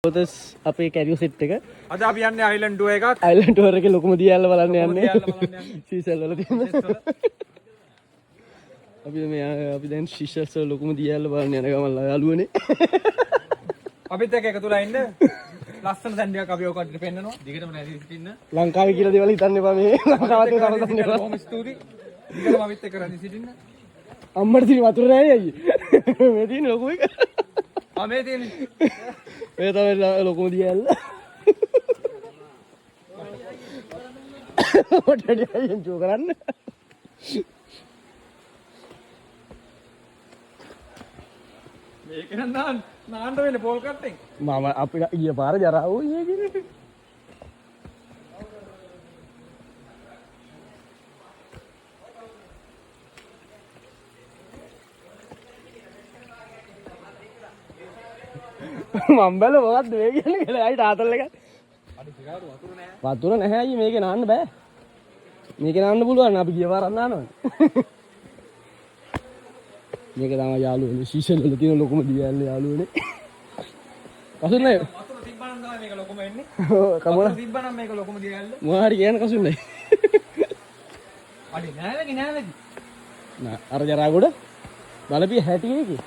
පොතස් අපේ කැරියෝ සෙට් එක. අද අපි යන්නේ අයිලන්ඩ් ටුවර් එකක්. අයිලන්ඩ් ටුවර් එකේ ලොකුම දියැල්ල බලන්න යන්නේ. සීසල් වල තියෙන. අපි දැන් සීසල්ස් වල ලොකුම දියැල්ල බලන්න යන ගමන් යාළුවනේ. අපිත් එක්ක එකතුලා ඉන්න. ලස්සන දැන් ටිකක් අපි ඔය කට්ටියට පෙන්නනවා. දිගටම නැති සිටින්න. ලංකාවේ කියලා දේවල් හිතන්න එපා මේ. ලංකාවත් ඒක තමයි එපා. බොහොම ස්තුතියි. දිගටම අපිත් එක්ක රැඳී සිටින්න. අම්මට තියෙන වතුර නෑ අයියේ. මේ තියෙන ලොකු එක. මේ තියෙන්නේ. මේ තමයි ලොකුම දියැල්ල. ඔටඩි අයියෙන් ජෝ කරන්න. මේක නන්න නාන්න වෙන්නේ පොල් කට්ටෙන්. මම අපිට ඊය පාර ජරා වූ ඊයේ. මම බැල මොකද්ද මේ කියන්නේ කියලා අයි තාතල් එක. අඩි සිගාරු වතුර නෑ. වතුර නැහැ අයියේ මේකේ නාන්න බෑ. මේකේ නාන්න පුළුවන් අපි ගිය පාරක් නානවනේ. මේක තමයි යාළුවනේ සීසල් වල තියෙන ලොකුම දියැල්ල යාළුවනේ. කසුන් නෑ. වතුර තිබ්බනම් තමයි මේක ලොකුම වෙන්නේ. ඔව් කමන. වතුර තිබ්බනම් මේක ලොකුම දියැල්ල. මොහාරි කියන කසුන් නෑ. අඩි නෑ. නෑ අර ජරා ගොඩ බලපිය හැටි ඒකේ.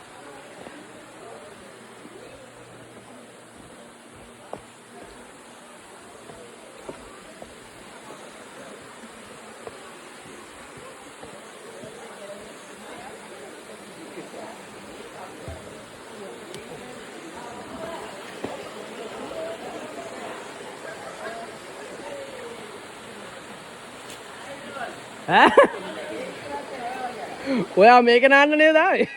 ඔයා මේක නාන්න නේද ආවේ?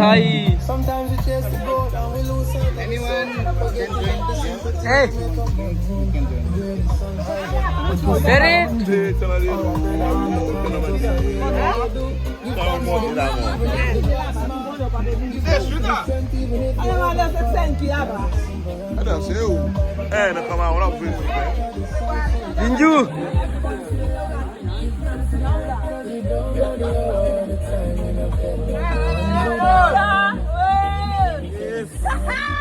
Hi. Sometimes it's just to go down, we lose sight. Anyone can drink the simple. Hey. Derek. não calma, olha o vídeo. Inju.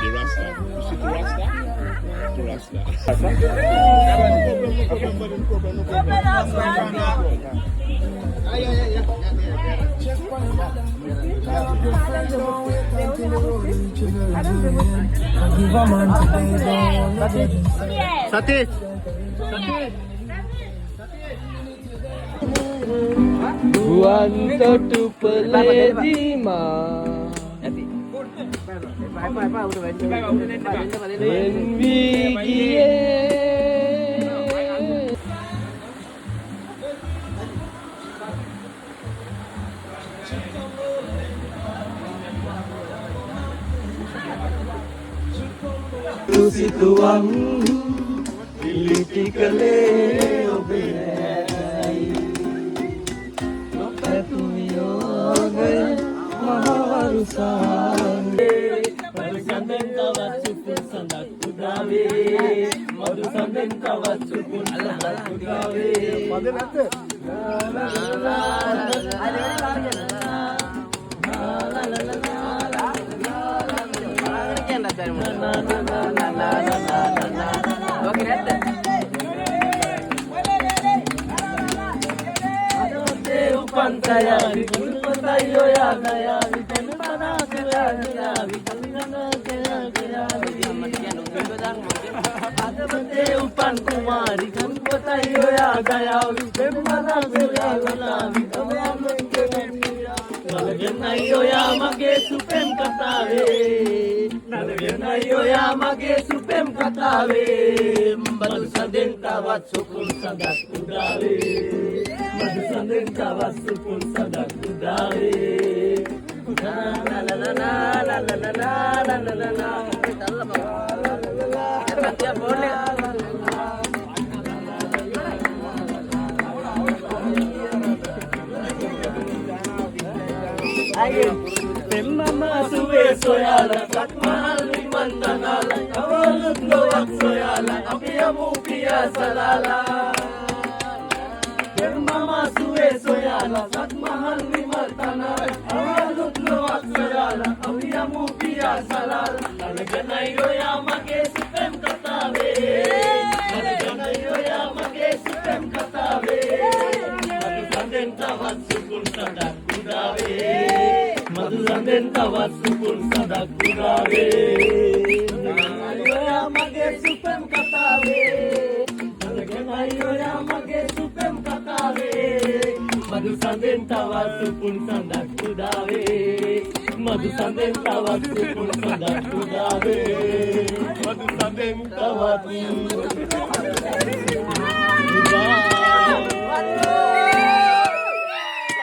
The Rasta. You see the Rasta? The Rasta. Satish. Buan totu peledima. When we Situang politikale obey Nopetuyo gay maharusan Madusanden tawat supun sandat kudawe Madusanden tawat supun sandat kudawe Pantaya di putayo ya daya di tanah kaya di tanah kaya ada bete upan kumari kan putayo ya daya di tanah kaya di Nalagyan ya mage supem katawe Nalagyan ya mage supem katawe Balu sa din tawat sukul sadat kudawe Balu sa din tawat sukul sadat kudawe La la la la la la la la la la la la Pemma suwe soyala kat mahal di mandangala kawalut වත් සොයාලා අපි යමු පියාසලාලා ධර්මමා සුවේ සොයාලා සත්මහල් විමල් තන අලුත් ලොවක් සොයාලා අපි යමු පියාසලාලා නරගනයි ඔයා මගේ සුපෙම් කතාවේ නරගනයි ඔයා මගේ සුපෙම් කතාවේ මදු සඳෙන් තවත් සුකුල් සඳක් කුඩාවේ මදු සඳෙන් තවත් සුකුල් සඳක් කුඩාවේ ඔයා මගේ සුපෙම් කතාවේ නරගනයි ඔයා මගේ සුපෙම් කතාවේ මදු සඳෙන් තවත් සුකුල් සඳක් කුඩාවේ මදු සඳෙන් තවත් සුකුල් සඳක් කුඩාවේ මදු සඳෙන් තවත්